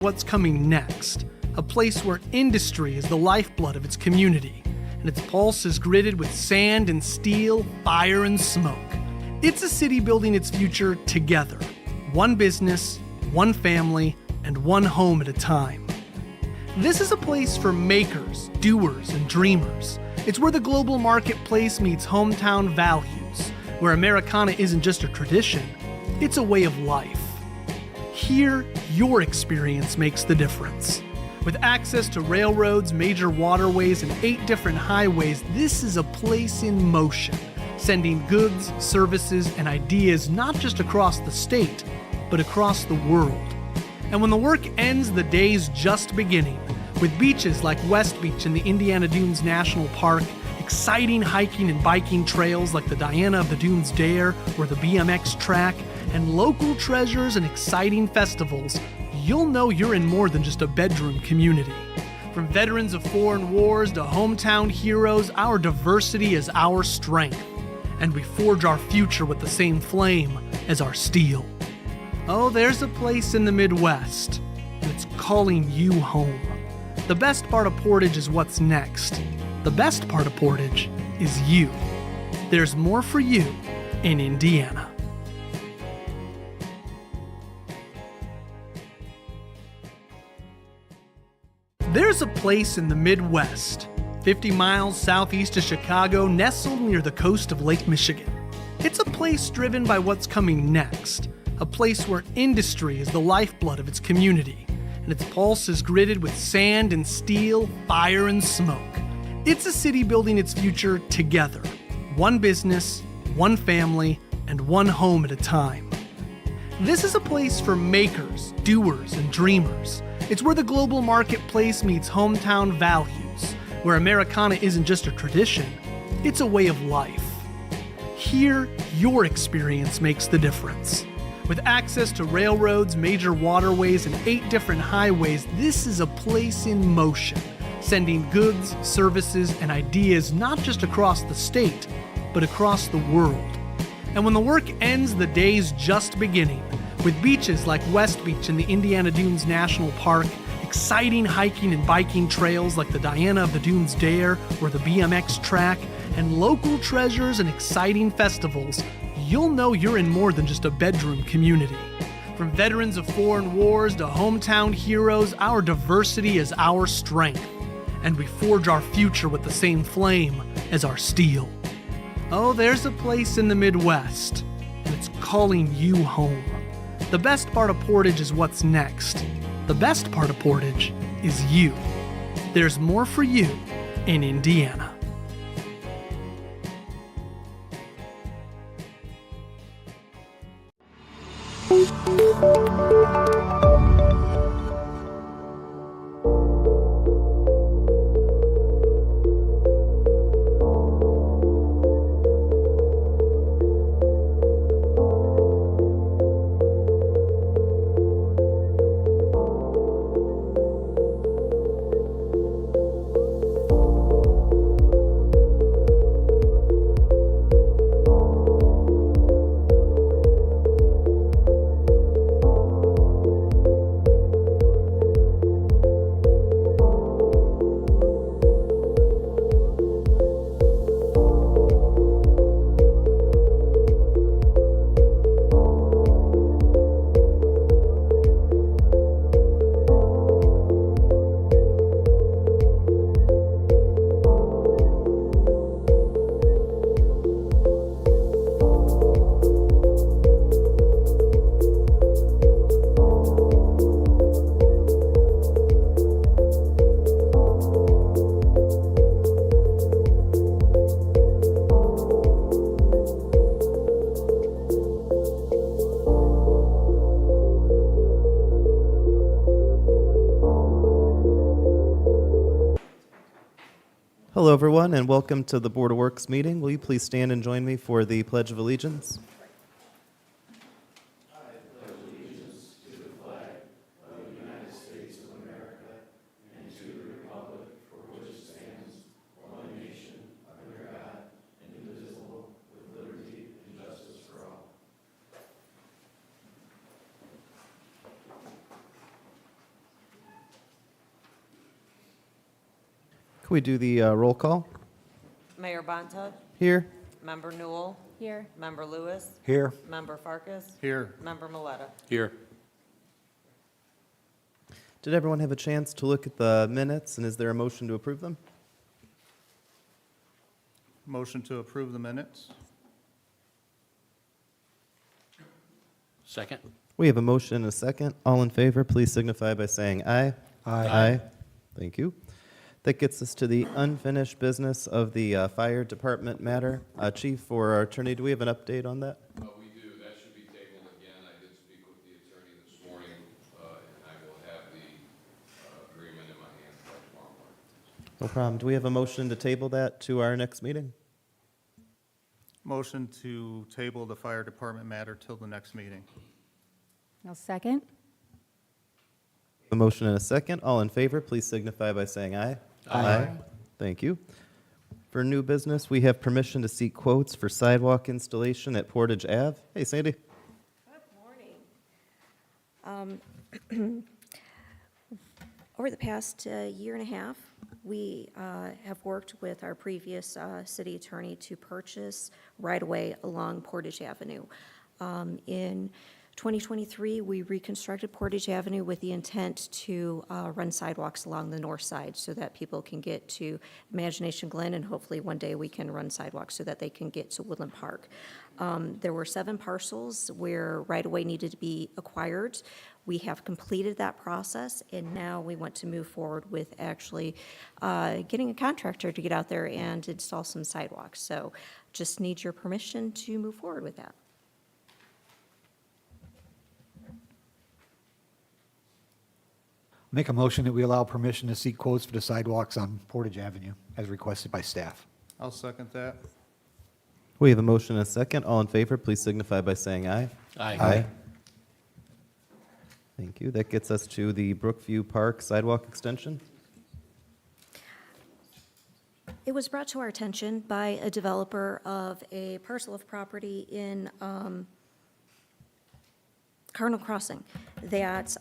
What's coming next? A place where industry is the lifeblood of its community, and its pulse is gritted with sand and steel, fire and smoke. It's a city building its future together. One business, one family, and one home at a time. This is a place for makers, doers, and dreamers. It's where the global marketplace meets hometown values, where Americana isn't just a tradition, it's a way of life. Here, your experience makes the difference. With access to railroads, major waterways, and 8 different highways, this is a place in motion, sending goods, services, and ideas not just across the state, but across the world. And when the work ends, the day's just beginning, with beaches like West Beach in the Indiana Dunes National Park, exciting hiking and biking trails like the Diana of the Dunes Dare or the BMX track, and local treasures and exciting festivals, you'll know you're in more than just a bedroom community. From veterans of foreign wars to hometown heroes, our diversity is our strength, and we forge our future with the same flame as our steel. Oh, there's a place in the Midwest that's calling you home. The best part of Portage is what's next. The best part of Portage is you. There's more for you in Indiana. There's a place in the Midwest, 50 miles southeast of Chicago, nestled near the coast of Lake Michigan. It's a place driven by what's coming next, a place where industry is the lifeblood of its community, and its pulse is gritted with sand and steel, fire and smoke. It's a city building its future together, one business, one family, and one home at a time. This is a place for makers, doers, and dreamers. It's where the global marketplace meets hometown values, where Americana isn't just a tradition, it's a way of life. Here, your experience makes the difference. With access to railroads, major waterways, and 8 different highways, this is a place in motion, sending goods, services, and ideas not just across the state, but across the world. And when the work ends, the day's just beginning, with beaches like West Beach in the Indiana Dunes National Park, exciting hiking and biking trails like the Diana of the Dunes Dare or the BMX track, and local treasures and exciting festivals, you'll know you're in more than just a bedroom community. From veterans of foreign wars to hometown heroes, our diversity is our strength, and we forge our future with the same flame as our steel. Oh, there's a place in the Midwest that's calling you home. The best part of Portage is what's next. The best part of Portage is you. There's more for you in Indiana. Hello, everyone, and welcome to the Board of Works meeting. Will you please stand and join me for the Pledge of Allegiance? Can we do the roll call? Mayor Bonta, Here. Member Newell, Here. Member Lewis, Here. Member Farkas, Here. Member Miletta. Here. Did everyone have a chance to look at the minutes, and is there a motion to approve them? Motion to approve the minutes. Second. We have a motion and a second. All in favor, please signify by saying aye. Aye. Thank you. That gets us to the unfinished business of the fire department matter. Chief or our attorney, do we have an update on that? We do. That should be tabled again. I did speak with the attorney this morning, and I will have the agreement in my hands by tomorrow morning. No problem. Do we have a motion to table that to our next meeting? Motion to table the fire department matter till the next meeting. I'll second. A motion and a second. All in favor, please signify by saying aye. Aye. Thank you. For new business, we have permission to seek quotes for sidewalk installation at Portage Ave. Hey, Sandy. Over the past year and a half, we have worked with our previous city attorney to purchase right-of-way along Portage Avenue. In 2023, we reconstructed Portage Avenue with the intent to run sidewalks along the north side so that people can get to Imagination Glen, and hopefully one day we can run sidewalks so that they can get to Woodland Park. There were 7 parcels where right-of-way needed to be acquired. We have completed that process, and now we want to move forward with actually getting a contractor to get out there and install some sidewalks. So just need your permission to move forward with that. Make a motion that we allow permission to seek quotes for the sidewalks on Portage Avenue as requested by staff. I'll second that. We have a motion and a second. All in favor, please signify by saying aye. Aye. Thank you. That gets us to the Brookview Park sidewalk extension. It was brought to our attention by a developer of a parcel of property in Cardinal Crossing that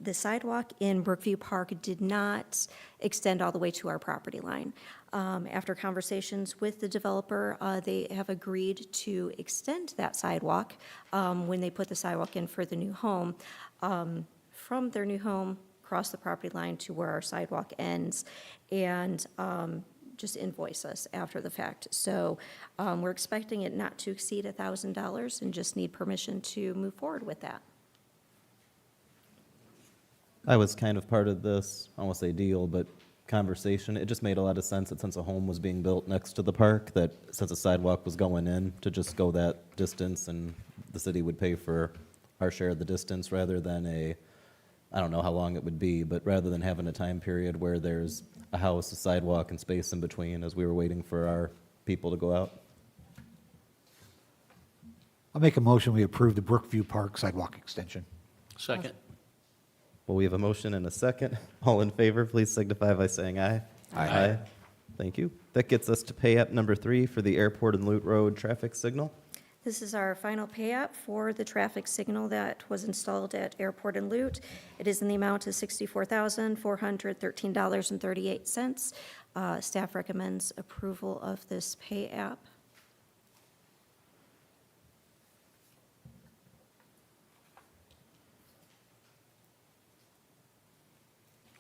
the sidewalk in Brookview Park did not extend all the way to our property line. After conversations with the developer, they have agreed to extend that sidewalk when they put the sidewalk in for the new home, from their new home across the property line to where our sidewalk ends, and just invoice us after the fact. So we're expecting it not to exceed $1,000 and just need permission to move forward with that. I was kind of part of this, I won't say deal, but conversation. It just made a lot of sense that since a home was being built next to the park, that since a sidewalk was going in, to just go that distance and the city would pay for our share of the distance rather than I don't know how long it would be, but rather than having a time period where there's a house, a sidewalk, and space in between as we were waiting for our people to go out. I'll make a motion we approve the Brookview Park sidewalk extension. Second. Well, we have a motion and a second. All in favor, please signify by saying aye. Aye. Thank you. That gets us to pay app number 3 for the Airport and Loot Road traffic signal. This is our final pay-app for the traffic signal that was installed at Airport and Loot. It is in the amount of $64,413.38. Staff recommends approval of this pay-app.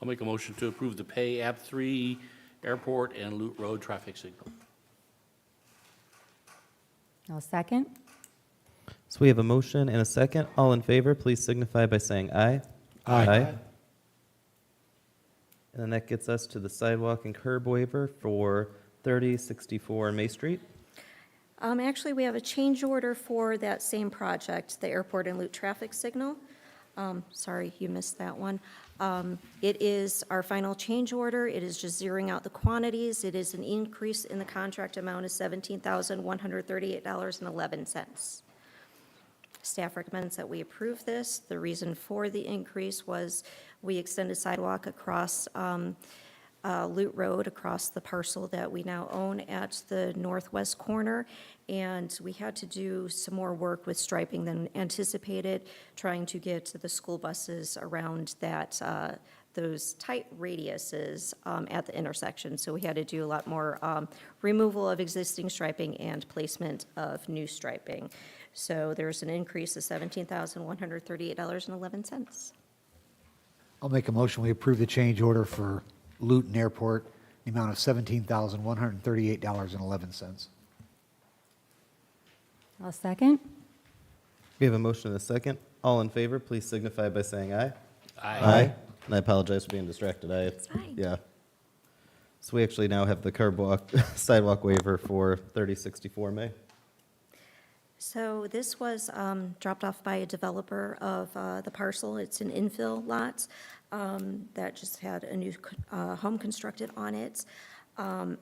I'll make a motion to approve the pay app 3 airport and Loot Road traffic signal. I'll second. So we have a motion and a second. All in favor, please signify by saying aye. And then that gets us to the sidewalk and curb waiver for 3064 May Street. Actually, we have a change order for that same project, the Airport and Loot traffic signal. Sorry, you missed that one. It is our final change order. It is just zeroing out the quantities. It is an increase in the contract amount of $17,138.11. Staff recommends that we approve this. The reason for the increase was we extended sidewalk across Loot Road, across the parcel that we now own at the northwest corner, and we had to do some more work with striping than anticipated, trying to get the school buses around that those tight radiuses at the intersection. So we had to do a lot more removal of existing striping and placement of new striping. So there's an increase of $17,138.11. I'll make a motion, we approve the change order for Luton Airport, the amount of $17,138.11. I'll second. We have a motion and a second. All in favor, please signify by saying aye. Aye. And I apologize for being distracted. It's fine. Yeah. So we actually now have the curb walk, sidewalk waiver for 3064 May. So this was dropped off by a developer of the parcel. It's an infill lot that just had a new home constructed on it. I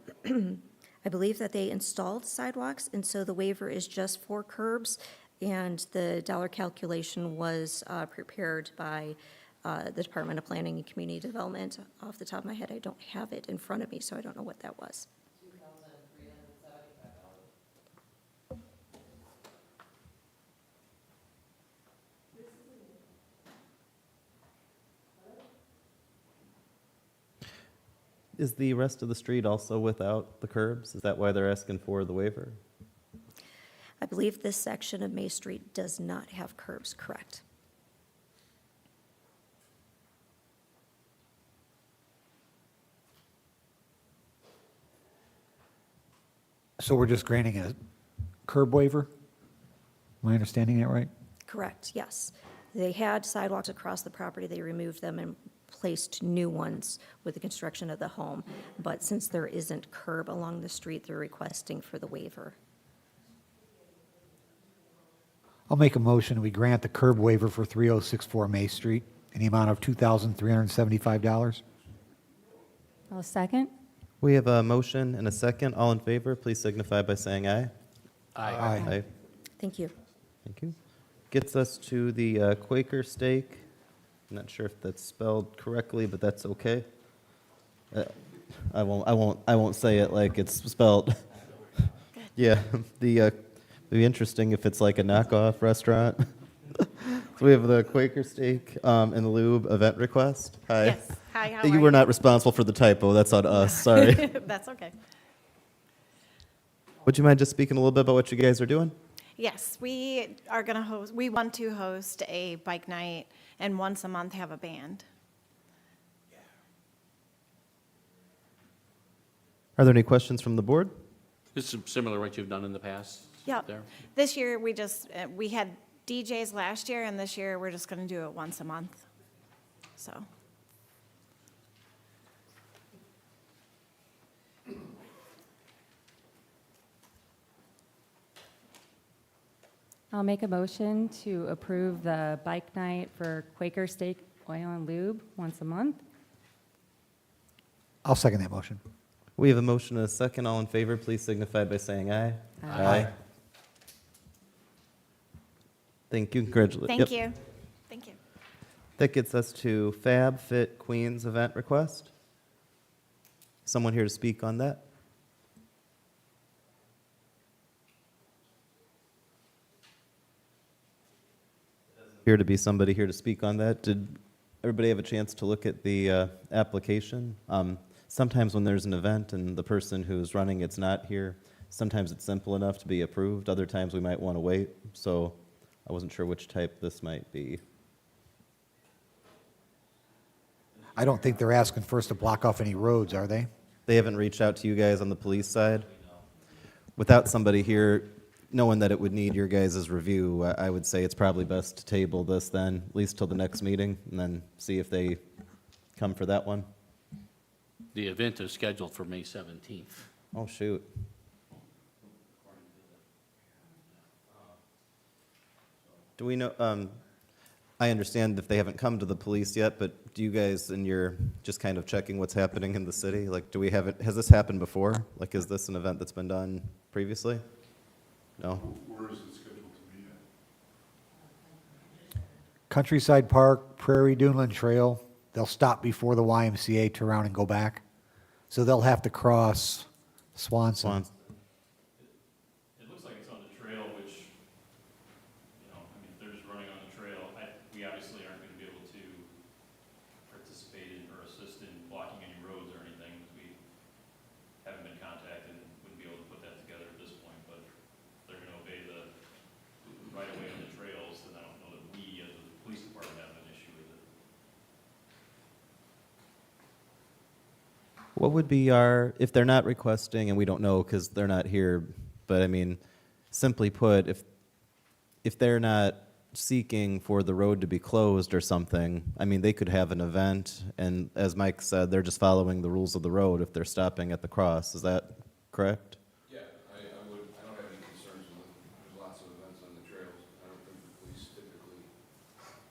believe that they installed sidewalks, and so the waiver is just for curbs, and the dollar calculation was prepared by the Department of Planning and Community Development. Off the top of my head, I don't have it in front of me, so I don't know what that was. Is the rest of the street also without the curbs? Is that why they're asking for the waiver? I believe this section of May Street does not have curbs, correct? So we're just granting a curb waiver? Am I understanding that right? Correct, yes. They had sidewalks across the property, they removed them and placed new ones with the construction of the home. But since there isn't curb along the street, they're requesting for the waiver. I'll make a motion, we grant the curb waiver for 3064 May Street in the amount of $2,375. I'll second. We have a motion and a second. All in favor, please signify by saying aye. Aye. Thank you. Thank you. Gets us to the Quaker steak. I'm not sure if that's spelled correctly, but that's okay. I won't say it like it's spelled. Yeah, it'd be interesting if it's like a knockoff restaurant. So we have the Quaker steak and lube event request. Hi. Yes. Hi, how are You were not responsible for the typo. That's on us. Sorry. That's okay. Would you mind just speaking a little bit about what you guys are doing? Yes, we want to host a bike night and once a month have a band. Are there any questions from the board? This is similar to what you've done in the past? Yep. There? This year, we had DJs last year, and this year, we're just going to do it once a month. So, I'll make a motion to approve the bike night for Quaker Steak, Oil and Lube once a month. I'll second that motion. We have a motion and a second. All in favor, please signify by saying aye. Aye. Thank you. Congratulations. thank you. Thank you. That gets us to Fab Fit Queens event request. Someone here to speak on that? Here to be somebody here to speak on that. Did everybody have a chance to look at the application? Sometimes when there's an event and the person who's running it's not here, sometimes it's simple enough to be approved. Other times we might want to wait. So I wasn't sure which type this might be. I don't think they're asking for us to block off any roads, are they? They haven't reached out to you guys on the police side? Without somebody here, knowing that it would need your guys' review, I would say it's probably best to table this then, at least till the next meeting, and then see if they come for that one. The event is scheduled for May 17th. Oh, shoot. Do we know, I understand if they haven't come to the police yet, but do you guys, in your just kind of checking what's happening in the city, like, do we have it, has this happened before? Like, is this an event that's been done previously? No? Where is it scheduled to be at? Countryside Park, Prairie Duneland Trail, they'll stop before the YMCA, turn around and go back. So they'll have to cross Swanson. Swans? It looks like it's on the trail, which, if they're just running on the trail, we obviously aren't going to be able to participate in What would be our, if they're not requesting, and we don't know because they're not here, but I mean, simply put, if they're not seeking for the road to be closed or something, I mean, they could have an event, and as Mike said, they're just following the rules of the road if they're stopping at the cross. Is that correct? Yeah, I don't have any concerns with it. There's lots of events on the trails. I don't think the police typically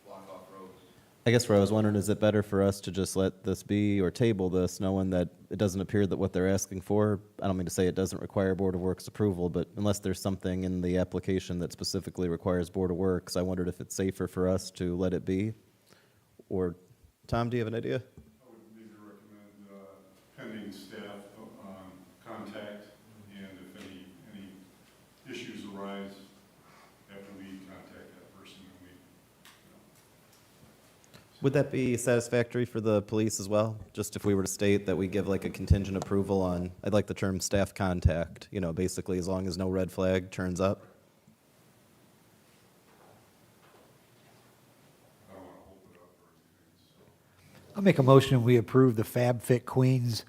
block off roads. I guess what I was wondering, is it better for us to just let this be or table this, knowing that it doesn't appear that what they're asking for, I don't mean to say it doesn't require Board of Works approval, but unless there's something in the application that specifically requires Board of Works, I wondered if it's safer for us to let it be? Or, Tom, do you have an idea? I would maybe recommend pending staff contact, and if any issues arise after we contact that person, then we, Would that be satisfactory for the police as well? Just if we were to state that we give like a contingent approval on, I'd like the term staff contact, you know, basically as long as no red flag turns up? I don't want to hold it up or anything, so. I'll make a motion, we approve the Fab Fit Queens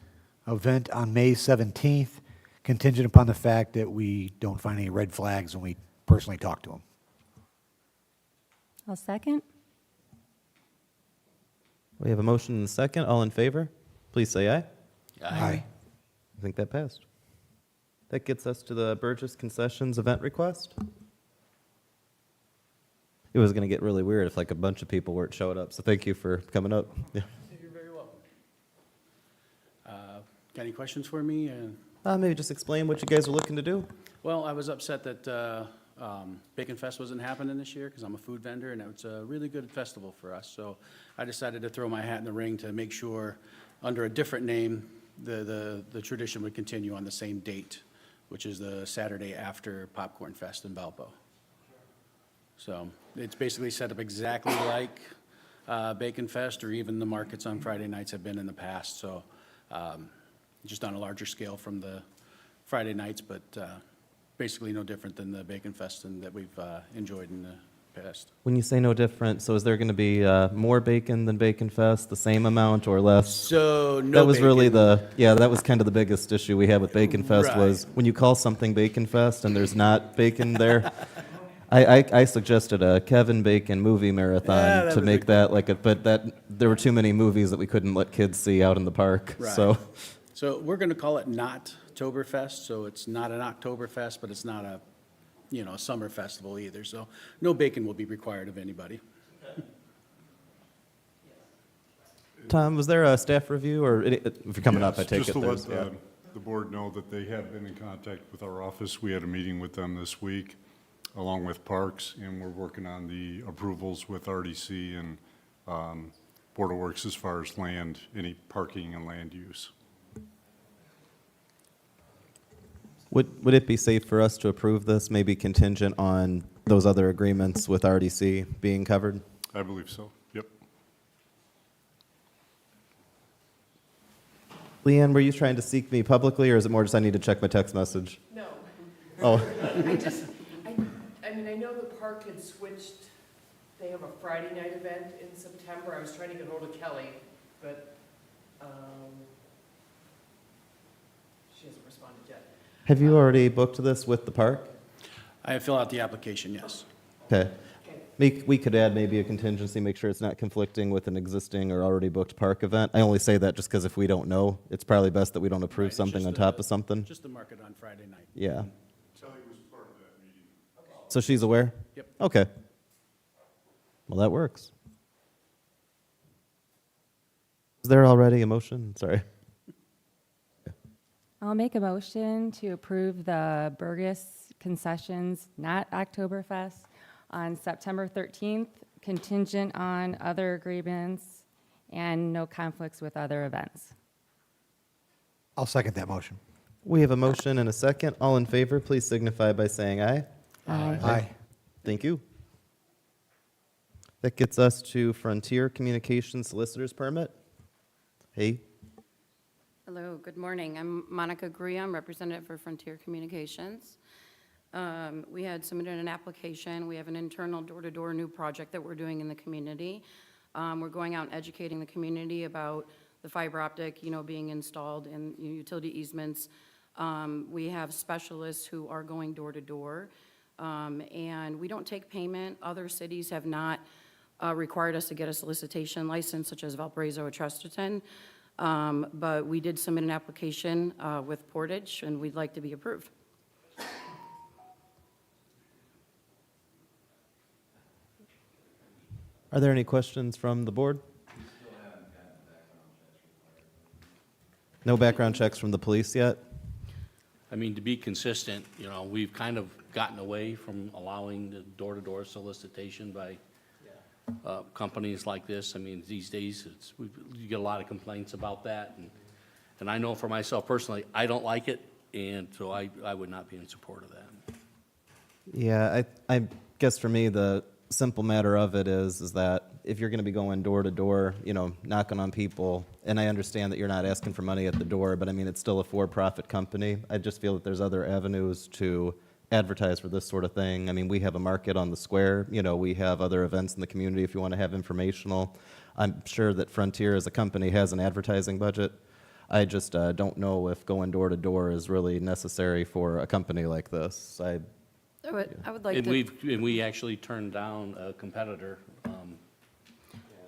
event on May 17th, contingent upon the fact that we don't find any red flags when we personally talk to them. I'll second. We have a motion and a second. All in favor? Please say aye. Aye. I think that passed. That gets us to the Burgess Concessions event request. It was going to get really weird if like a bunch of people weren't showing up, so thank you for coming up. Yeah. You're very welcome. Got any questions for me? Maybe just explain what you guys are looking to do. Well, I was upset that Bacon Fest wasn't happening this year because I'm a food vendor, and it's a really good festival for us. So I decided to throw my hat in the ring to make sure, under a different name, the tradition would continue on the same date, which is the Saturday after Popcorn Fest in Valpo. So it's basically set up exactly like Bacon Fest, or even the markets on Friday nights have been in the past. So just on a larger scale from the Friday nights, but basically no different than the Bacon Fest that we've enjoyed in the past. When you say no different, so is there going to be more bacon than Bacon Fest, the same amount or less? So no That was really bacon. that was kind of the biggest issue we had with Bacon Fest Right. was when you call something Bacon Fest and there's not bacon there. I suggested a Kevin Bacon movie marathon Yeah, that to was make that like a, but there were too many movies that we couldn't let kids see out in the park. Right. So We're going to call it not Oktoberfest, so it's not an Oktoberfest, but it's not a, a summer festival either. So no bacon will be required of anybody. Tom, was there a staff review or if you're coming up, I Yes, take just it to there's. let the board know that they have been in contact with our office. We had a meeting with them this week, along with Parks, and we're working on the approvals with RDC and Board of Works as far as land, any parking and land use. Would it be safe for us to approve this, maybe contingent on those other agreements with RDC being covered? I believe so, yep. Leanne, were you trying to seek me publicly, or is it more just I need to check my text message? No. Oh, I mean, I know the park had switched, they have a Friday night event in September. I was trying to get hold of Kelly, but she hasn't responded yet. have you already booked this with the park? I fill out the application, yes. Okay. Okay. We could add maybe a contingency, make sure it's not conflicting with an existing or already booked park event. I only say that just because if we don't know, it's probably best that we don't approve Right, it's something just on a- top of something. Just the market on Friday night. Yeah. Kelly was part of that meeting. So she's aware? Yep. Okay. Well, that works. Is there already a motion? Sorry. I'll make a motion to approve the Burgess Concessions, not Oktoberfest, on September 13th, contingent on other agreements and no conflicts with other events. I'll second that motion. We have a motion and a second. All in favor, please signify by saying aye. Aye. Aye. Thank you. That gets us to Frontier Communications Solicitor's Permit. Hey, Hello, good morning. I'm Monica Guria, I'm representative for Frontier Communications. We had submitted an application. We have an internal door-to-door new project that we're doing in the community. We're going out and educating the community about the fiber optic, being installed and utility easements. We have specialists who are going door to door. And we don't take payment. Other cities have not required us to get a solicitation license, such as Valparaiso or Chesterton. But we did submit an application with Portage, and we'd like to be approved. Are there any questions from the board? No background checks from the police yet? I mean, to be consistent, we've kind of gotten away from allowing the door-to-door solicitation by companies like this. I mean, these days, you get a lot of complaints about that, and I know for myself personally, I don't like it, and so I would not be in support of that. Yeah, I guess for me, the simple matter of it is that if you're going to be going door to door, knocking on people, and I understand that you're not asking for money at the door, but I mean, it's still a for-profit company. I just feel that there's other avenues to advertise for this sort of thing. I mean, we have a market on the square. We have other events in the community if you want to have informational. I'm sure that Frontier as a company has an advertising budget. I just don't know if going door to door is really necessary for a company like this. I would like And to. we actually turned down a competitor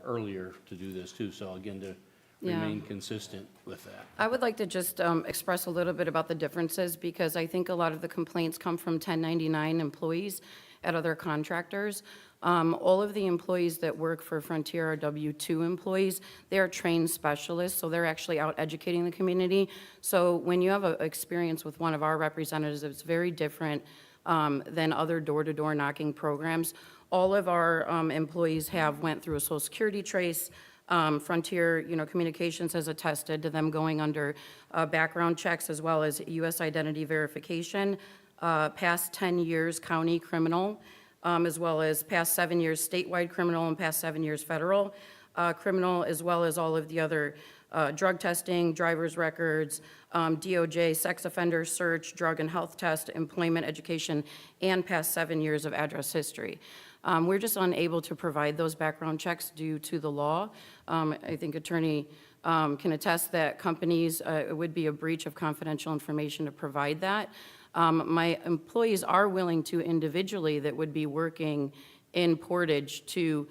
earlier to do this too, so again, to Yeah. remain consistent with that. I would like to just express a little bit about the differences, because I think a lot of the complaints come from 1099 employees at other contractors. All of the employees that work for Frontier are W-2 employees. They are trained specialists, so they're actually out educating the community. So when you have an experience with one of our representatives, it's very different than other door-to-door knocking programs. All of our employees have went through a Social Security trace. Frontier, Communications has attested to them going under background checks as well as U.S. identity verification, past 10 years county criminal, as well as past 7 years statewide criminal and past 7 years federal criminal, as well as all of the other drug testing, driver's records, DOJ, sex offender search, drug and health test, employment, education, and past 7 years of address history. We're just unable to provide those background checks due to the law. I think Attorney can attest that companies, it would be a breach of confidential information to provide that. My employees are willing to individually, that would be working in Portage, to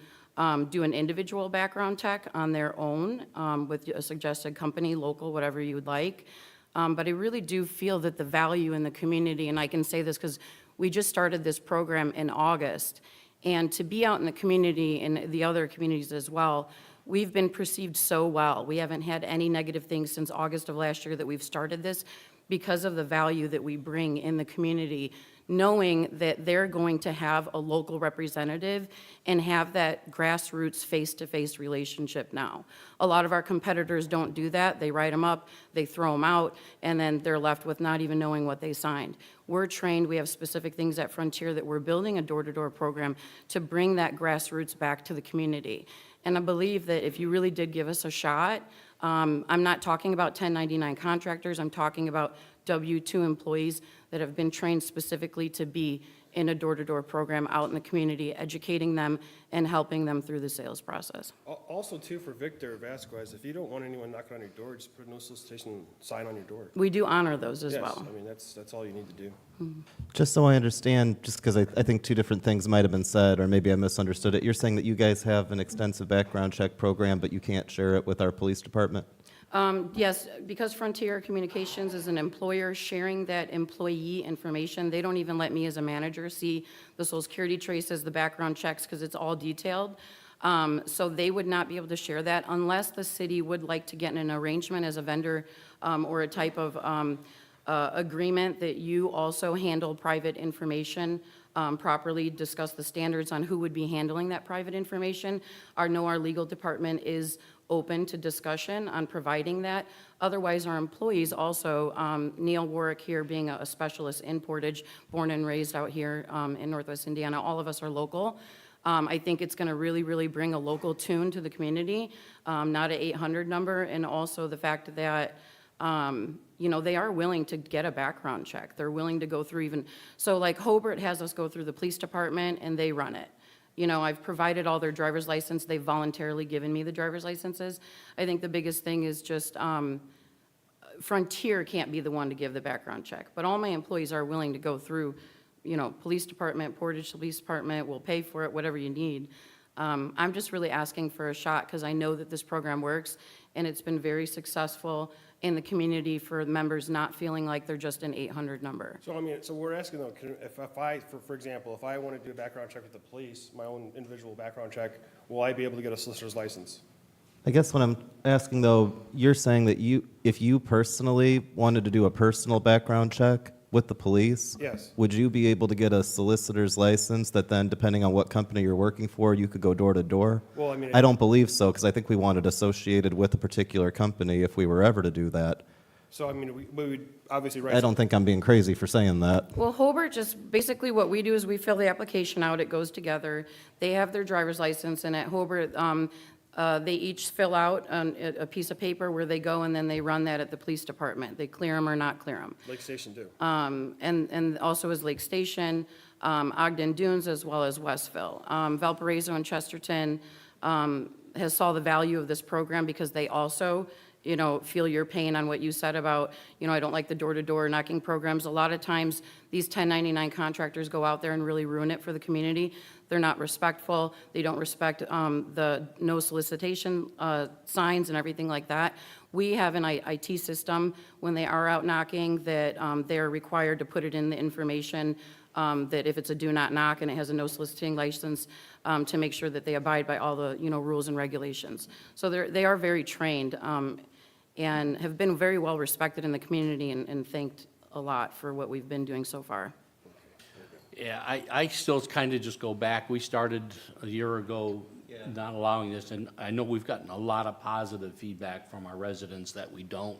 do an individual background check on their own with a suggested company, local, whatever you would like. But I really do feel that the value in the community, and I can say this because we just started this program in August, and to be out in the community and the other communities as well, we've been perceived so well. We haven't had any negative things since August of last year that we've started this, because of the value that we bring in the community, knowing that they're going to have a local representative and have that grassroots face-to-face relationship now. A lot of our competitors don't do that. They write them up, they throw them out, and then they're left with not even knowing what they signed. We're trained, we have specific things at Frontier that we're building a door-to-door program to bring that grassroots back to the community. And I believe that if you really did give us a shot, I'm not talking about 1099 contractors, I'm talking about W-2 employees that have been trained specifically to be in a door-to-door program out in the community, educating them and helping them through the sales process. Also, too, for Victor Vasquez, if you don't want anyone knocking on your door, just put no solicitation sign on your door. We do honor those as Yes, well. I mean, that's all you need to do. Just so I understand, just because I think two different things might have been said, or maybe I misunderstood it. You're saying that you guys have an extensive background check program, but you can't share it with our police department? Yes, because Frontier Communications is an employer sharing that employee information, they don't even let me as a manager see the Social Security traces, the background checks, because it's all detailed. So they would not be able to share that unless the city would like to get in an arrangement as a vendor or a type of agreement that you also handle private information properly, discuss the standards on who would be handling that private information. Our legal department is open to discussion on providing that. Otherwise, our employees also, Neil Warwick here being a specialist in Portage, born and raised out here in Northwest Indiana, all of us are local. I think it's going to really, really bring a local tune to the community, not an 800 number, and also the fact that they are willing to get a background check. They're willing to go through even, so like Hobart has us go through the police department and they run it. You know, I've provided all their driver's license. They've voluntarily given me the driver's licenses. I think the biggest thing is just Frontier can't be the one to give the background check, but all my employees are willing to go through, you know, police department, Portage Police Department, will pay for it, whatever you need. I'm just really asking for a shot because I know that this program works, and it's been very successful in the community for members not feeling like they're just an 800 number. So I mean, so we're asking though, if I, for example, if I want to do a background check with the police, my own individual background check, will I be able to get a solicitor's license? I guess what I'm asking though, you're saying that if you personally wanted to do a personal background check with the police, Yes. would you be able to get a solicitor's license that then, depending on what company you're working for, you could go door to door? Well, I mean, I don't believe so, because I think we want it associated with a particular company if we were ever to do that. So I mean, we would obviously write. I don't think I'm being crazy for saying that. Well, Hobart just, basically what we do is we fill the application out, it goes together. They have their driver's license, and at Hobart, they each fill out a piece of paper where they go, and then they run that at the police department. They clear them or not clear them. Lake Station too. And also is Lake Station, Ogden Dunes, as well as Westville. Valparaiso and Chesterton has saw the value of this program because they also, you know, feel your pain on what you said about, you know, I don't like the door-to-door knocking programs. A lot of times, these 1099 contractors go out there and really ruin it for the community. They're not respectful. They don't respect the no solicitation signs and everything like that. We have an IT system when they are out knocking that they're required to put it in the information that if it's a do not knock and it has a no soliciting license, to make sure that they abide by all the, you know, rules and regulations. So they are very trained and have been very well respected in the community and thanked a lot for what we've been doing so far. Yeah, I still kind of just go back. We started a year ago not allowing this, and I know we've gotten a lot of positive feedback from our residents that we don't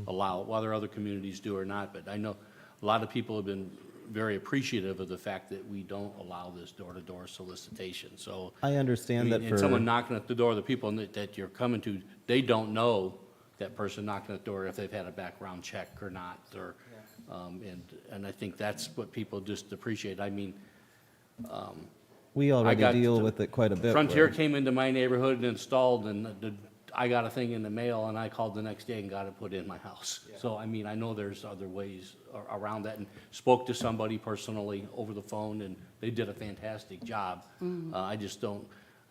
allow it, whether other communities do or not. But I know a lot of people have been very appreciative of the fact that we don't allow this door-to-door solicitation. So I understand that and for someone knocking at the door, the people that you're coming to, they don't know that person knocking at the door if they've had a background check or not, or and I think that's what people just appreciate. I mean, we already deal with it quite a bit. Frontier where- came into my neighborhood and installed, and I got a thing in the mail, and I called the next day and got it put in my house. So, I mean, I know there's other ways around that, and spoke to somebody personally over the phone, and they did a fantastic job.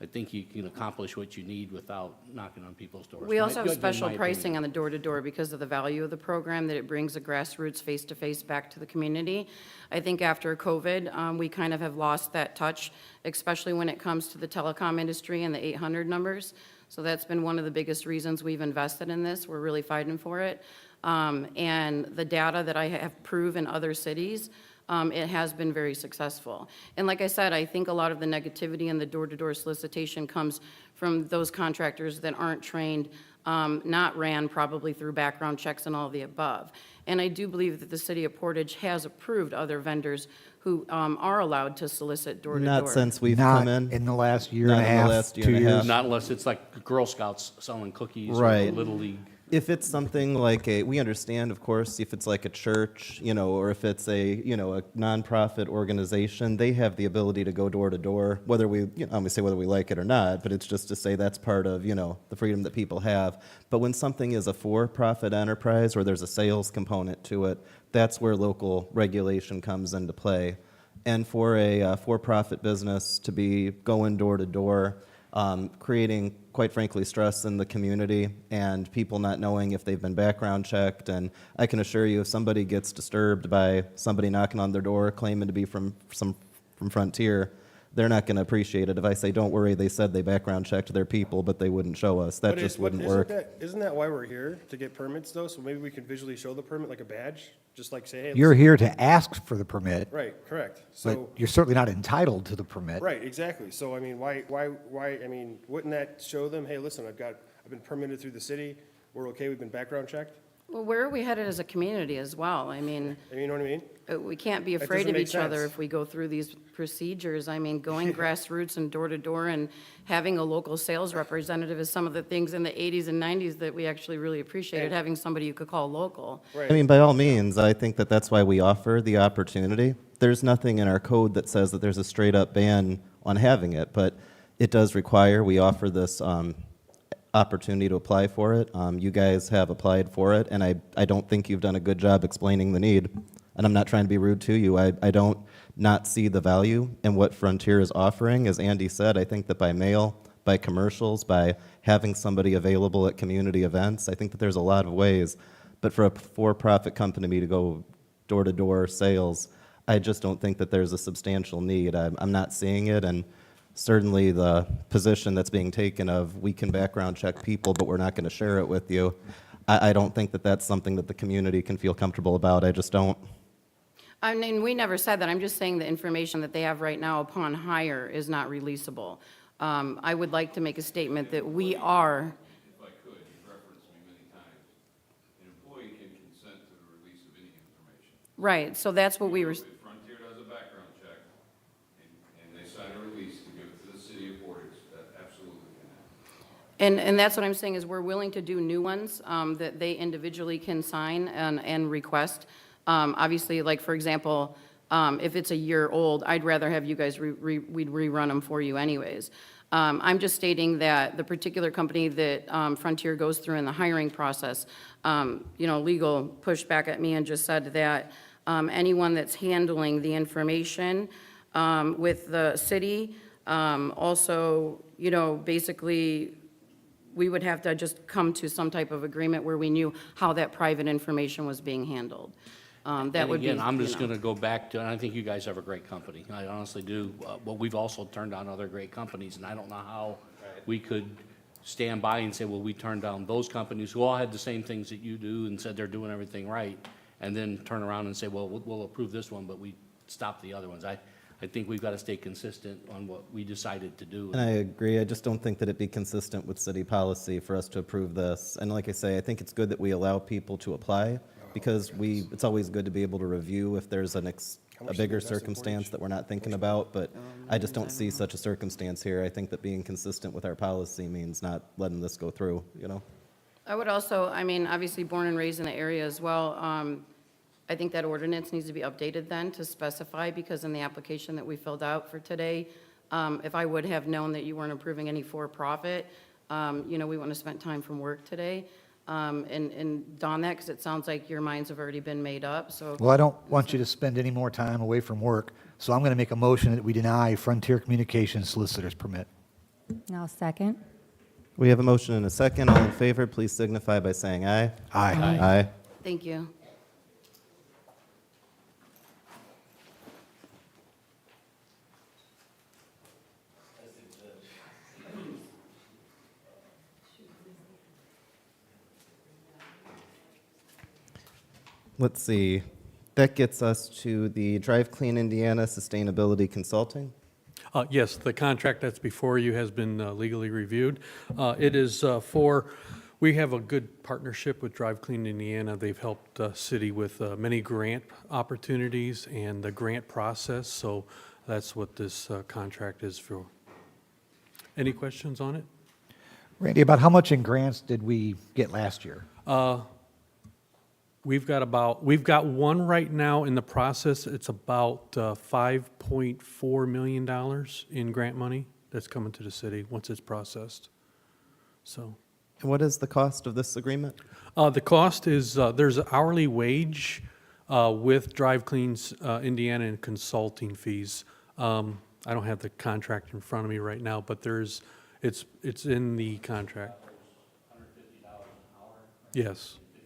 I think you can accomplish what you need without knocking on people's doors. We also have Again, special my pricing opinion. on the door-to-door because of the value of the program, that it brings a grassroots face-to-face back to the community. I think after COVID, we kind of have lost that touch, especially when it comes to the telecom industry and the 800 numbers. So that's been one of the biggest reasons we've invested in this. We're really fighting for it. And the data that I have proved in other cities, it has been very successful. And like I said, I think a lot of the negativity and the door-to-door solicitation comes from those contractors that aren't trained, not ran probably through background checks and all of the above. And I do believe that the city of Portage has approved other vendors who are allowed to solicit door-to-door. Not since we've Not come in. in the last year Not and a in the half, last year 2 and a half. years. Not unless it's like Girl Scouts selling cookies or Right. Little League. If it's something like we understand, of course, if it's like a church, you know, or if it's a nonprofit organization, they have the ability to go door to door, whether we like it or not, but it's just to say that's part of, the freedom that people have. But when something is a for-profit enterprise or there's a sales component to it, that's where local regulation comes into play. And for a for-profit business to be going door to door, creating, quite frankly, stress in the community and people not knowing if they've been background checked. And I can assure you, if somebody gets disturbed by somebody knocking on their door claiming to be from Frontier, they're not going to appreciate it if I say, don't worry, they said they background checked their people, but they wouldn't show us. That just wouldn't work. Isn't that why we're here, to get permits though? So maybe we can visually show the permit like a badge, just like say, hey. You're here to ask for the permit, Right, correct. but So, you're certainly not entitled to the permit. right, exactly. So I mean, why, I mean, wouldn't that show them, hey, listen, I've been permitted through the city, we're okay, we've been background checked? Well, where are we headed as a community as well? I mean, You know what I mean? we can't be That afraid doesn't of make each other sense. if we go through these procedures. I mean, going grassroots and door to door and having a local sales representative is some of the things in the 80s and 90s that we actually really appreciated, having somebody you could call local. I mean, by all means, I think that that's why we offer the opportunity. There's nothing in our code that says that there's a straight-up ban on having it, but it does require, we offer this opportunity to apply for it. You guys have applied for it, and I don't think you've done a good job explaining the need. And I'm not trying to be rude to you. I don't not see the value in what Frontier is offering. As Andy said, I think that by mail, by commercials, by having somebody available at community events, I think that there's a lot of ways. But for a for-profit company to go door-to-door sales, I just don't think that there's a substantial need. I'm not seeing it, and certainly the position that's being taken of we can background check people, but we're not going to share it with you. I don't think that that's something that the community can feel comfortable about. I just don't. I mean, we never said that. I'm just saying the information that they have right now upon hire is not releasable. I would like to make a statement that we are, If I could, you've referenced me many times. An employee can consent to the release of any information. right, so that's what we were, If Frontier does a background check and they sign a release to give it to the city of Portage, that absolutely can happen. and that's what I'm saying is we're willing to do new ones that they individually can sign and request. Obviously, like, for example, if it's a year old, I'd rather have you guys, we'd rerun them for you anyways. I'm just stating that the particular company that Frontier goes through in the hiring process, legal pushed back at me and just said that anyone that's handling the information with the city, also, basically, we would have to just come to some type of agreement where we knew how that private information was being handled. That would be, Again, I'm just going to go back to, and I think you guys have a great company. I honestly do. But we've also turned down other great companies, and I don't know how we could stand by and say, well, we turned down those companies who all had the same things that you do and said they're doing everything right, and then turn around and say, well, we'll approve this one, but we stopped the other ones. I think we've got to stay consistent on what we decided to do. And I agree. I just don't think that it'd be consistent with city policy for us to approve this. And like I say, I think it's good that we allow people to apply, because it's always good to be able to review if there's a bigger circumstance that we're not thinking about, but I just don't see such a circumstance here. I think that being consistent with our policy means not letting this go through, I would also, obviously born and raised in the area as well. I think that ordinance needs to be updated then to specify, because in the application that we filled out for today, if I would have known that you weren't approving any for-profit, we wouldn't have spent time from work today. And don that, because it sounds like your minds have already been made up, so. Well, I don't want you to spend any more time away from work, so I'm going to make a motion that we deny Frontier Communications solicitor's permit. Now second. We have a motion and a second. All in favor, please signify by saying aye. Aye. Aye. Thank you. Let's see. That gets us to the Drive Clean Indiana Sustainability Consulting. Yes, the contract that's before you has been legally reviewed. It is we have a good partnership with Drive Clean Indiana. They've helped the city with many grant opportunities and the grant process, so that's what this contract is for. Any questions on it? Randy, about how much in grants did we get last year? We've got one right now in the process. It's about $5.4 million in grant money that's coming to the city once it's processed. So, And what is the cost of this agreement? the cost is, there's an hourly wage with Drive Clean's Indiana and consulting fees. I don't have the contract in front of me right now, but it's in the contract. $150 an hour, Yes, $50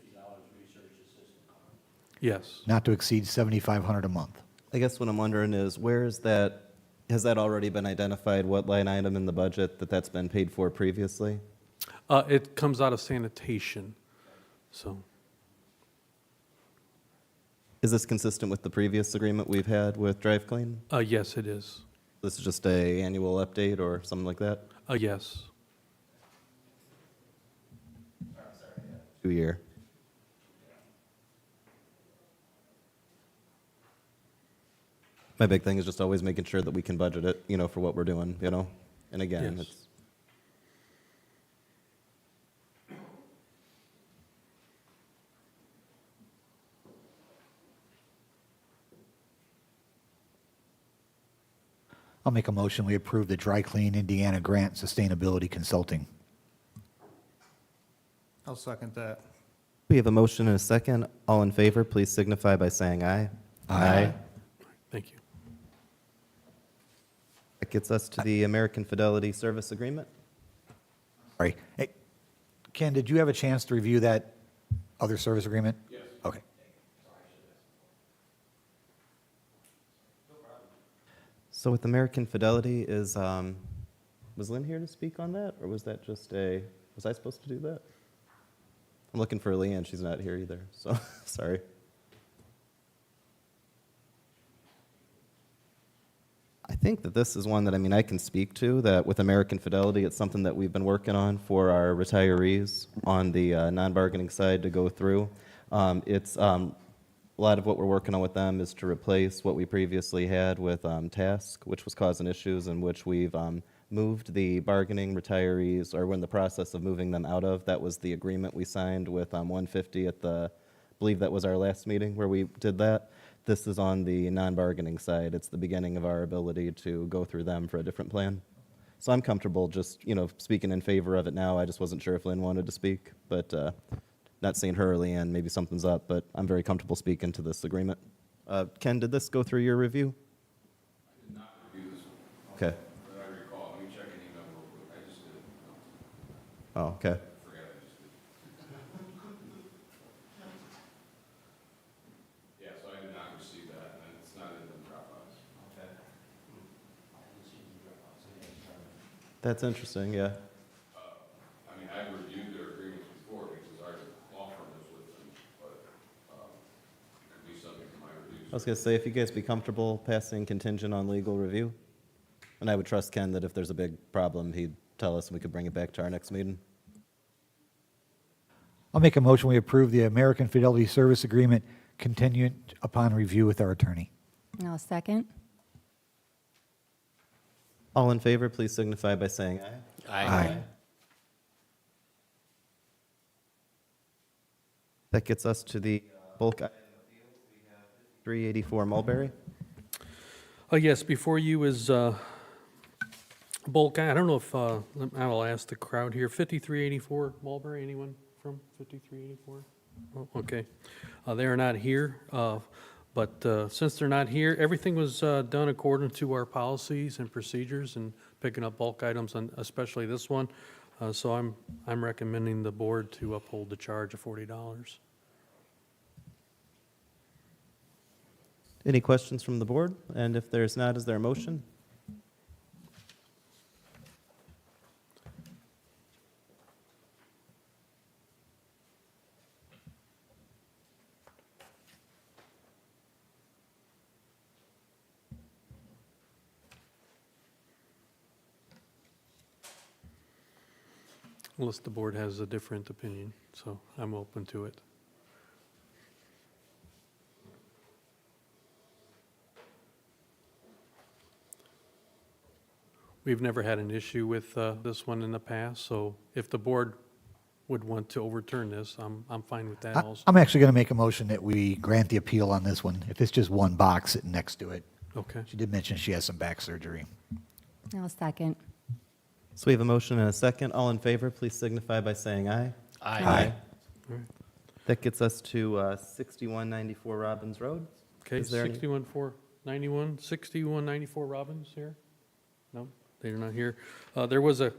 research assistant. yes. Not to exceed $7,500 a month. I guess what I'm wondering is, has that already been identified, what line item in the budget that's been paid for previously? It comes out of sanitation, so. Is this consistent with the previous agreement we've had with Drive Clean? Yes, it is. This is just a annual update or something like that? Yes. 2-year. My big thing is just always making sure that we can budget it, for what we're doing, And again, Yes. it's. I'll make a motion, we approve the Dry Clean Indiana Grant Sustainability Consulting. I'll second that. We have a motion and a second. All in favor, please signify by saying aye. Aye. Thank you. That gets us to the American Fidelity Service Agreement. Sorry. Hey, Ken, did you have a chance to review that other service agreement? Yes. Okay. So with American Fidelity, was Lynn here to speak on that, or was that just was I supposed to do that? I'm looking for Leanne, she's not here either, so, sorry. I think that this is one that, I can speak to, that with American Fidelity, it's something that we've been working on for our retirees on the non-bargaining side to go through. It's a lot of what we're working on with them is to replace what we previously had with Task, which was causing issues, in which we've moved the bargaining retirees, or we're in the process of moving them out of. That was the agreement we signed with 150 at I believe that was our last meeting where we did that. This is on the non-bargaining side. It's the beginning of our ability to go through them for a different plan. So I'm comfortable just, speaking in favor of it now. I just wasn't sure if Lynn wanted to speak, but not seeing her or Leanne, maybe something's up, but I'm very comfortable speaking to this agreement. Ken, did this go through your review? I did not review this one. Okay. But I recall, let me check an email real quick. I just did. Oh, okay. I forgot I just did. Yeah, so I did not receive that, and it's not in the Dropbox. Okay. That's interesting, yeah. I've reviewed their agreements before because our law firm is with them, but it could be something from my reviews. I was going to say, if you guys be comfortable passing contingent on legal review, and I would trust Ken that if there's a big problem, he'd tell us and we could bring it back to our next meeting. I'll make a motion, we approve the American Fidelity Service Agreement contingent upon review with our attorney. I'll second. All in favor, please signify by saying aye. Aye. That gets us to the bulk item appeals. We have 384 Mulberry. Yes, before you is bulk, I don't know if, I'll ask the crowd here, 5384 Mulberry, anyone from 5384? Oh, okay. They are not here, but since they're not here, everything was done according to our policies and procedures and picking up bulk items, and especially this one. So I'm recommending the board to uphold the charge of $40. Any questions from the board? And if there's not, is there a motion? Unless the board has a different opinion, so I'm open to it. We've never had an issue with this one in the past, so if the board would want to overturn this, I'm fine with that also. I'm actually going to make a motion that we grant the appeal on this one, if it's just one box sitting next to it. Okay. She did mention she has some back surgery. I'll second. So we have a motion and a second. All in favor, please signify by saying aye. Aye. All right. That gets us to 6194 Robbins Road. Okay, Is there any- 6194 Robbins here? No, they're not here. There was a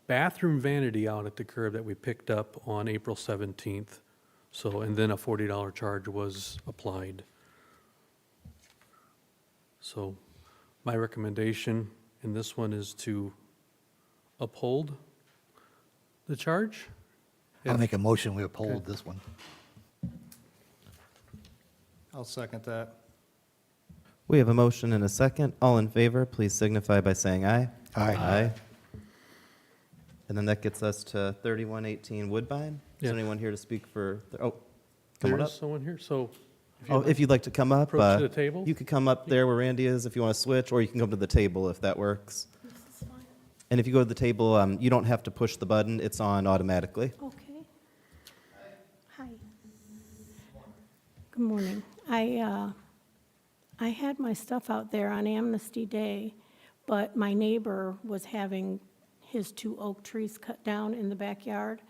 bathroom vanity out at the curb that we picked up on April 17th. So, and then a $40 charge was applied. So my recommendation in this one is to uphold the charge. I'll make a motion, we uphold this one. I'll second that. We have a motion and a second. All in favor, please signify by saying aye. Aye. And then that gets us to 3118 Woodbine. Is Yeah. there anyone here to speak for, come There on is up. someone here, so. If you'd like to come up. Approach to the table? You could come up there where Randy is if you want to switch, or you can come to the table if that works. And if you go to the table, you don't have to push the button. It's on automatically. Okay. Hi. Good morning. I I had my stuff out there on Amnesty Day, but my neighbor was having his 2 oak trees cut down in the backyard,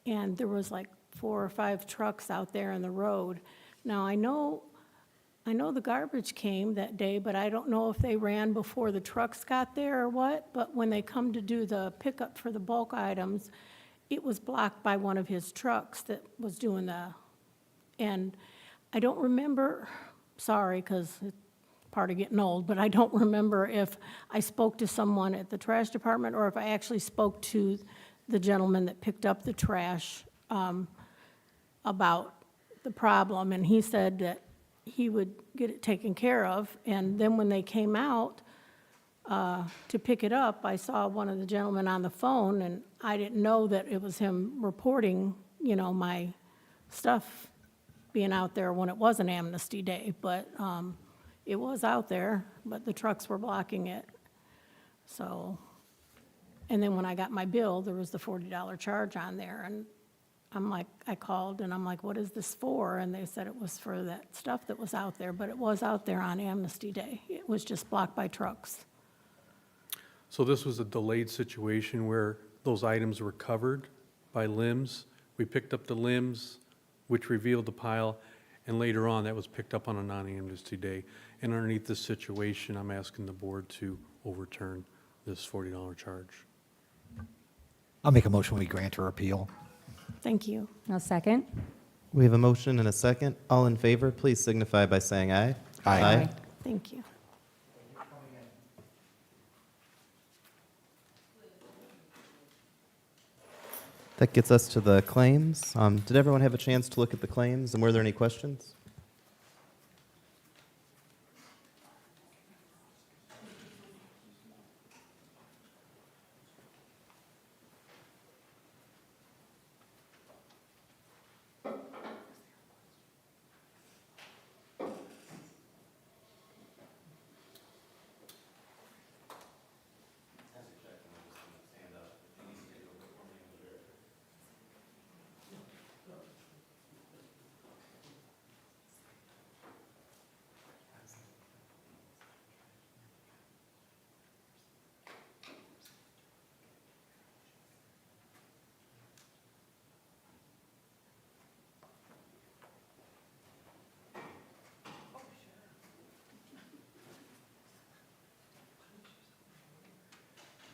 and there was like 4 or 5 trucks out there in the road. Now, I know the garbage came that day, but I don't know if they ran before the trucks got there or what, but when they come to do the pickup for the bulk items, it was blocked by one of his trucks that was doing and I don't remember, sorry, because it's part of getting old, but I don't remember if I spoke to someone at the trash department or if I actually spoke to the gentleman that picked up the trash about the problem, and he said that he would get it taken care of. And then when they came out to pick it up, I saw one of the gentlemen on the phone, and I didn't know that it was him reporting, my stuff being out there when it was an Amnesty Day, but it was out there, but the trucks were blocking it. So, and then when I got my bill, there was the $40 charge on there, and I called and I'm like, what is this for? And they said it was for that stuff that was out there, but it was out there on Amnesty Day. It was just blocked by trucks. So this was a delayed situation where those items were covered by limbs. We picked up the limbs, which revealed the pile, and later on, that was picked up on a non-amnesty day. And underneath this situation, I'm asking the board to overturn this $40 charge. I'll make a motion we grant her appeal. Thank you. I'll second. We have a motion and a second. All in favor, please signify by saying aye. Aye. Thank you. That gets us to the claims. Did everyone have a chance to look at the claims, and were there any questions?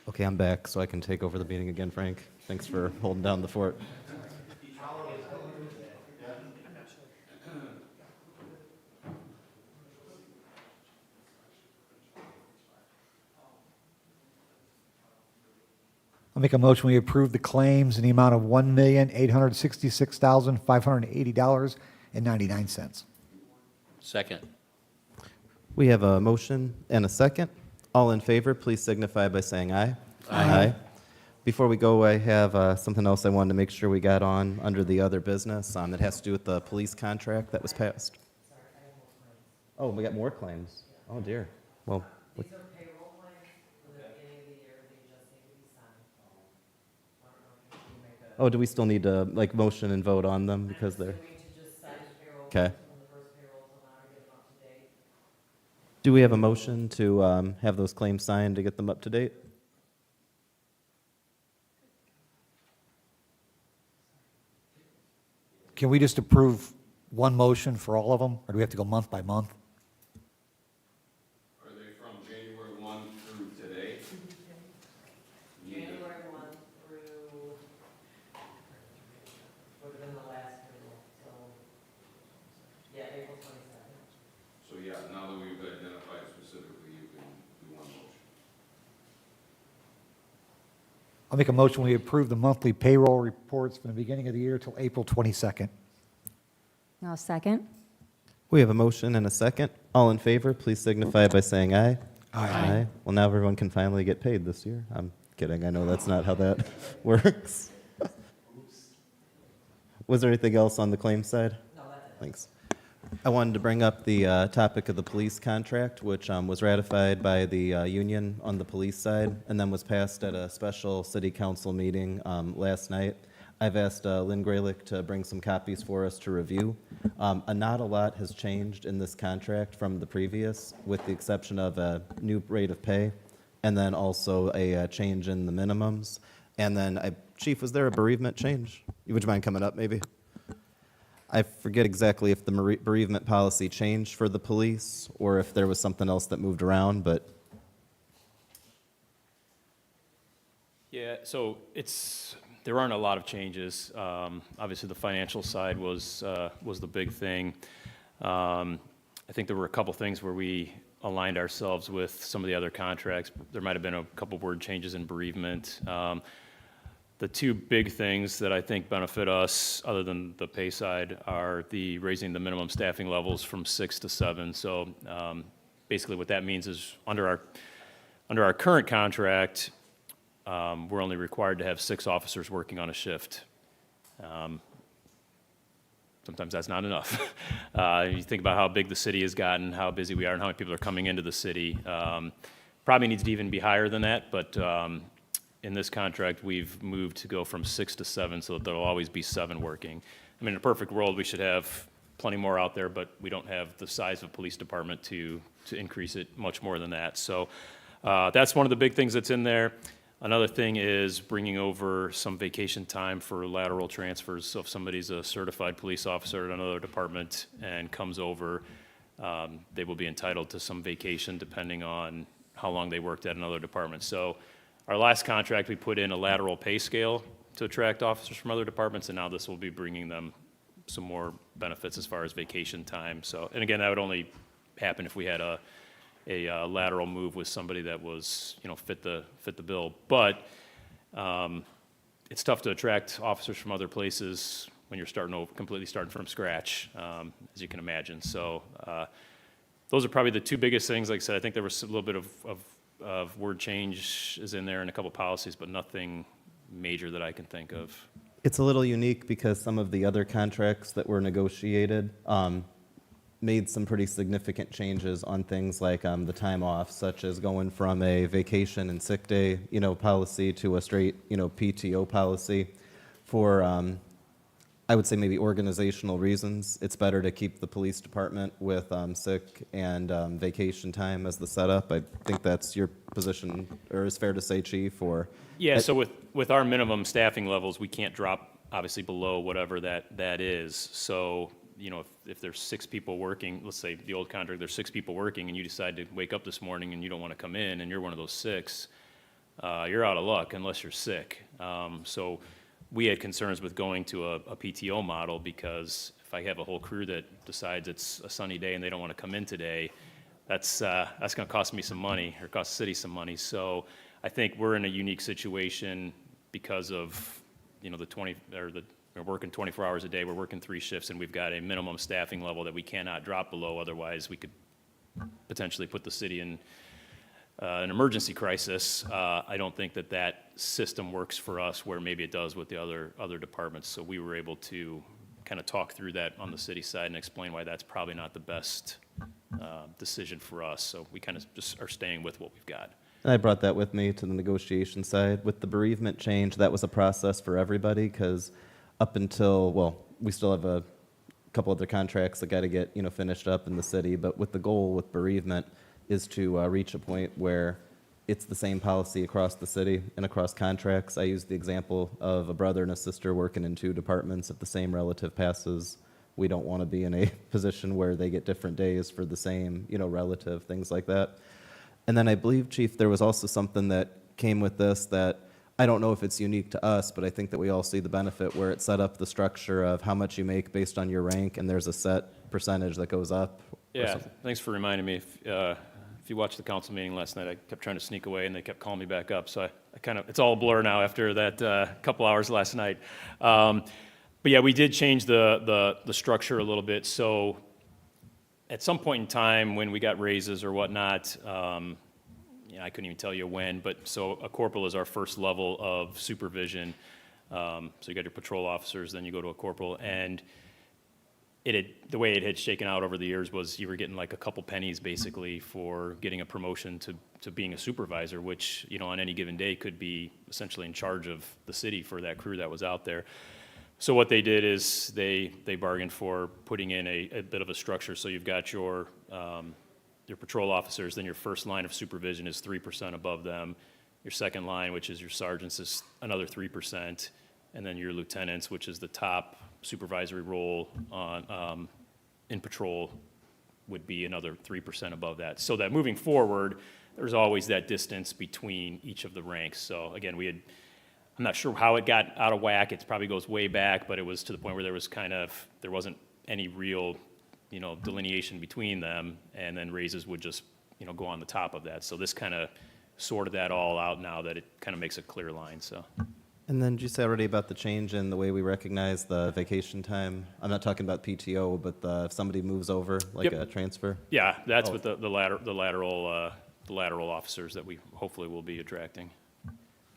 Okay, I'm back, so I can take over the meeting again, Frank. Thanks for holding down the fort. I'll make a motion we approve the claims in the amount of $1,866,580.99. Second. We have a motion and a second. All in favor, please signify by saying aye. Aye. Before we go, I have something else I wanted to make sure we got on under the other business that has to do with the police contract that was passed. Oh, we got more claims. Oh, dear. Well, These are payroll claims for the beginning of the year, they just need to be signed. I don't know if you can make a. oh, do we still need to motion and vote on them because they're? I'm assuming to just sign payroll Okay. claims from the first payroll till now to get them up to date. Do we have a motion to have those claims signed to get them up to date? Can we just approve one motion for all of them, or do we have to go month by month? Are they from January 1 through today? January 1 through, would have been the last payroll, so, yeah, April 22nd. So yeah, now that we've identified specifically, you can do one motion. I'll make a motion we approve the monthly payroll reports from the beginning of the year till April 22nd. I'll second. We have a motion and a second. All in favor, please signify by saying aye. Aye. Well, now everyone can finally get paid this year. I'm kidding. I know that's not how that works. Was there anything else on the claims side? No, that's it. Thanks. I wanted to bring up the topic of the police contract, which was ratified by the union on the police side and then was passed at a special city council meeting last night. I've asked Lynn Graylick to bring some copies for us to review. Not a lot has changed in this contract from the previous, with the exception of a new rate of pay, and then also a change in the minimums. And then, Chief, was there a bereavement change? Would you mind coming up, maybe? I forget exactly if the bereavement policy changed for the police, or if there was something else that moved around, but Yeah, so there aren't a lot of changes. Obviously, the financial side was the big thing. I think there were a couple things where we aligned ourselves with some of the other contracts. There might have been a couple word changes in bereavement. The two big things that I think benefit us, other than the pay side, are the raising the minimum staffing levels from 6 to 7. So basically what that means is under our current contract, we're only required to have 6 officers working on a shift. Sometimes that's not enough. You think about how big the city has gotten, how busy we are, and how many people are coming into the city. Probably needs to even be higher than that, but in this contract, we've moved to go from 6 to 7 so that there'll always be 7 working. I mean, in a perfect world, we should have plenty more out there, but we don't have the size of a police department to increase it much more than that. So that's one of the big things that's in there. Another thing is bringing over some vacation time for lateral transfers. So if somebody's a certified police officer at another department and comes over, they will be entitled to some vacation depending on how long they worked at another department. So our last contract, we put in a lateral pay scale to attract officers from other departments, and now this will be bringing them some more benefits as far as vacation time. So, and again, that would only happen if we had a lateral move with somebody that was, fit the bill. But it's tough to attract officers from other places when you're completely starting from scratch, as you can imagine. So those are probably the two biggest things. Like I said, I think there was a little bit of word change is in there and a couple policies, but nothing major that I can think of. it's a little unique because some of the other contracts that were negotiated made some pretty significant changes on things like the time off, such as going from a vacation and sick day, policy to a straight, PTO policy. For, I would say maybe organizational reasons, it's better to keep the police department with sick and vacation time as the setup. I think that's your position, or is fair to say, Chief, or? Yeah, so with our minimum staffing levels, we can't drop obviously below whatever that is. So, if there's 6 people working, let's say the old contract, there's 6 people working, and you decide to wake up this morning and you don't want to come in, and you're one of those 6, you're out of luck unless you're sick. So we had concerns with going to a PTO model, because if I have a whole crew that decides it's a sunny day and they don't want to come in today, that's going to cost me some money, or cost the city some money. So I think we're in a unique situation because of, we're working 24 hours a day, we're working 3 shifts, and we've got a minimum staffing level that we cannot drop below. Otherwise, we could potentially put the city in an emergency crisis. I don't think that system works for us where maybe it does with the other departments. So we were able to kind of talk through that on the city side and explain why that's probably not the best decision for us. So we kind of just are staying with what we've got. And I brought that with me to the negotiation side. With the bereavement change, that was a process for everybody, because up until, we still have a couple other contracts that got to get, finished up in the city, but with the goal with bereavement is to reach a point where it's the same policy across the city and across contracts. I used the example of a brother and a sister working in 2 departments. If the same relative passes, we don't want to be in a position where they get different days for the same, relative, things like that. And then I believe, Chief, there was also something that came with this that I don't know if it's unique to us, but I think that we all see the benefit, where it set up the structure of how much you make based on your rank, and there's a set percentage that goes up. Yeah, thanks for reminding me. If you watched the council meeting last night, I kept trying to sneak away, and they kept calling me back up. So I kind of, it's all a blur now after that couple hours last night. But yeah, we did change the structure a little bit. So at some point in time when we got raises or whatnot, I couldn't even tell you when, but so a corporal is our first level of supervision. So you got your patrol officers, then you go to a corporal, and the way it had shaken out over the years was you were getting like a couple pennies basically for getting a promotion to being a supervisor, which, you know, on any given day could be essentially in charge of the city for that crew that was out there. So what they did is they bargained for putting in a bit of a structure. So you've got your patrol officers, then your first line of supervision is 3% above them. Your second line, which is your sergeants, is another 3%. And then your lieutenants, which is the top supervisory role on, in patrol, would be another 3% above that. So that moving forward, there's always that distance between each of the ranks. So again, I'm not sure how it got out of whack. It probably goes way back, but it was to the point where there wasn't any real, you know, delineation between them, and then raises would just, you know, go on the top of that. So this kind of sorted that all out now that it kind of makes a clear line, so. And then did you say already about the change in the way we recognize the vacation time? I'm not talking about PTO, but if somebody moves over, like Yep. a transfer? Yeah, that's with the lateral officers that we hopefully will be attracting.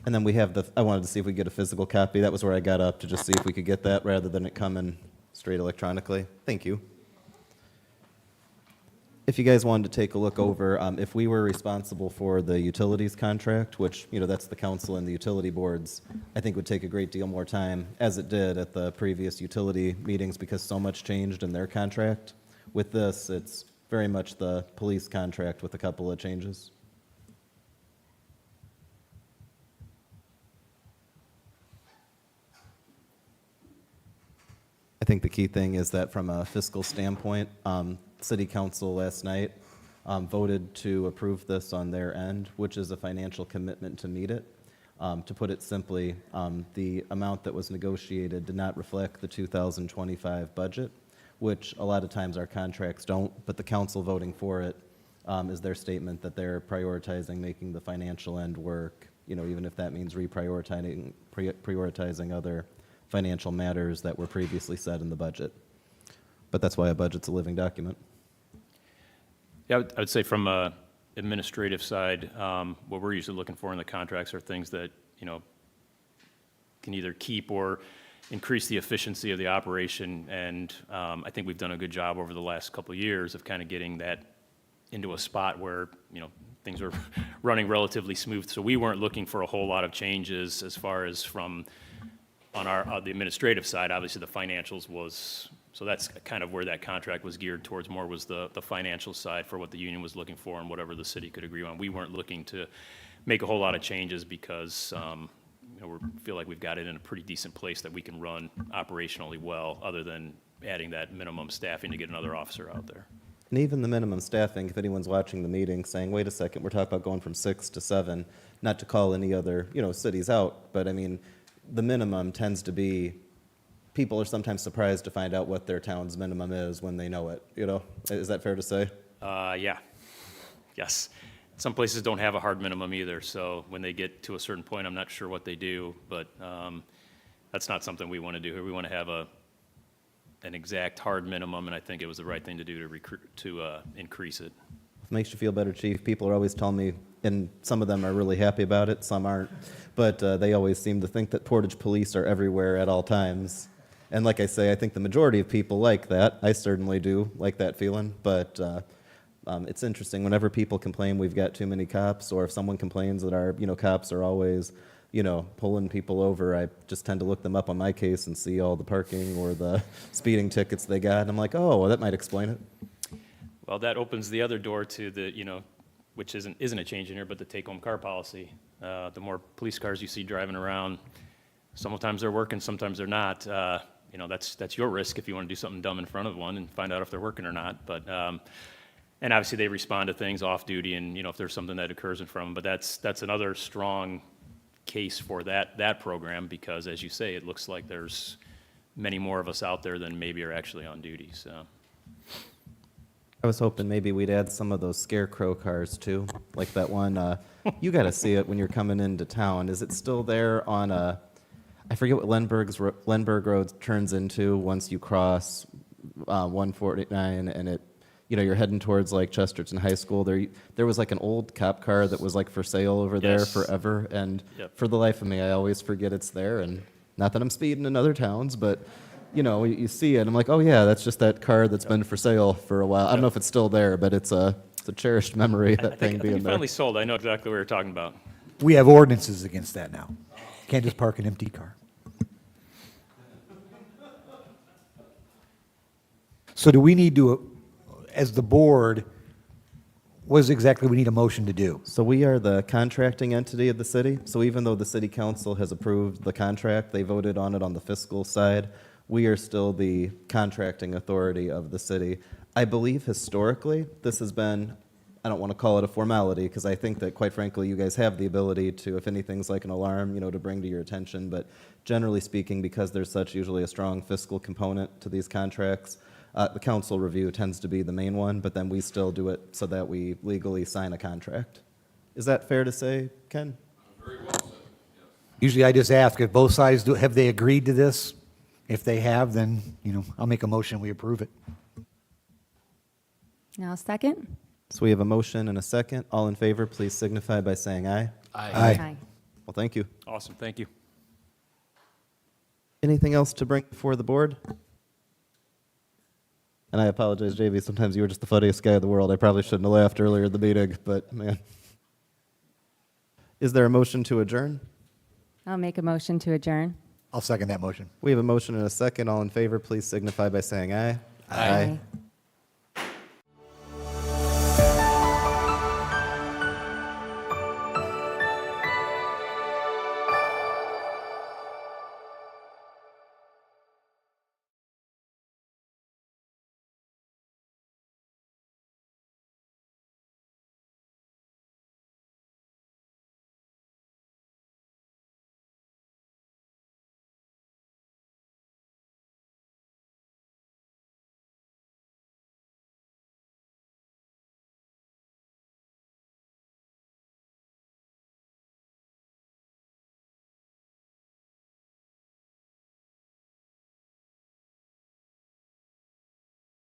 And then we have I wanted to see if we could get a physical copy. That was where I got up to just see if we could get that rather than it coming straight electronically. Thank you. If you guys wanted to take a look over, if we were responsible for the utilities contract, which, you know, that's the council and the utility boards, I think would take a great deal more time, as it did at the previous utility meetings, because so much changed in their contract. With this, it's very much the police contract with a couple of changes. I think the key thing is that from a fiscal standpoint, City Council last night voted to approve this on their end, which is a financial commitment to meet it. To put it simply, the amount that was negotiated did not reflect the 2025 budget, which a lot of times our contracts don't, but the council voting for it is their statement that they're prioritizing making the financial end work, you know, even if that means prioritizing other financial matters that were previously set in the budget. But that's why a budget's a living document. Yeah, I would say from a administrative side, what we're usually looking for in the contracts are things that, you know, can either keep or increase the efficiency of the operation. And I think we've done a good job over the last couple of years of kind of getting that into a spot where, you know, things are running relatively smooth. So we weren't looking for a whole lot of changes as far as from on the administrative side. Obviously the financials was, so that's kind of where that contract was geared towards more, was the financial side for what the union was looking for and whatever the city could agree on. We weren't looking to make a whole lot of changes because you know, we feel like we've got it in a pretty decent place that we can run operationally well, other than adding that minimum staffing to get another officer out there. And even the minimum staffing, if anyone's watching the meeting saying, wait a second, we're talking about going from 6 to 7, not to call any other, you know, cities out, but I mean, the minimum tends to be, people are sometimes surprised to find out what their town's minimum is when they know it, you know? Is that fair to say? Yeah. Yes. Some places don't have a hard minimum either, so when they get to a certain point, I'm not sure what they do, but that's not something we want to do here. We want to have an exact hard minimum, and I think it was the right thing to do to increase it. If it makes you feel better, Chief, people are always telling me, and some of them are really happy about it, some aren't, but they always seem to think that Portage police are everywhere at all times. And like I say, I think the majority of people like that. I certainly do like that feeling, but it's interesting. Whenever people complain we've got too many cops, or if someone complains that our, you know, cops are always, you know, pulling people over, I just tend to look them up on my case and see all the parking or the speeding tickets they got, and I'm like, oh, well, that might explain it. Well, that opens the other door to the, you know, which isn't a change in here, but the take-home car policy. The more police cars you see driving around, sometimes they're working, sometimes they're not. You know, that's your risk if you want to do something dumb in front of one and find out if they're working or not. But and obviously they respond to things off duty, and you know, if there's something that occurs in front of them. But that's another strong case for that program, because as you say, it looks like there's many more of us out there than maybe are actually on duty. So. I was hoping maybe we'd add some of those scarecrow cars too, like that one. You got to see it when you're coming into town. Is it still there on I forget what Lenberg Road turns into once you cross 149, and it, you know, you're heading towards like Chesterton High School. There was like an old cop car that was like for sale over there forever, and Yep. for the life of me, I always forget it's there. And not that I'm speeding in other towns, but you know, you see it, I'm like, oh yeah, that's just that car that's been for sale for a while. I don't know if it's still there, but it's a cherished memory, I that thing think being you there. finally sold. I know exactly what you're talking about. We have ordinances against that now. Can't just park an empty car. So do we need to, as the board, what is exactly we need a motion to do? So we are the contracting entity of the city. So even though the city council has approved the contract, they voted on it on the fiscal side, we are still the contracting authority of the city. I believe historically, this has been, I don't want to call it a formality, because I think that quite frankly, you guys have the ability to, if anything's like an alarm, you know, to bring to your attention. But generally speaking, because there's such usually a strong fiscal component to these contracts, the council review tends to be the main one, but then we still do it so that we legally sign a contract. Is that fair to say, Ken? Very well said, yes. Usually I just ask if both sides do, have they agreed to this? If they have, then, you know, I'll make a motion, we approve it. Now, second? So we have a motion and a second. All in favor, please signify by saying aye. Aye. Well, thank you. Awesome, thank you. Anything else to bring before the board? And I apologize, JV, sometimes you were just the funniest guy in the world. I probably shouldn't have laughed earlier in the meeting, but man. Is there a motion to adjourn? I'll make a motion to adjourn. I'll second that motion. We have a motion and a second. All in favor, please signify by saying aye. Aye.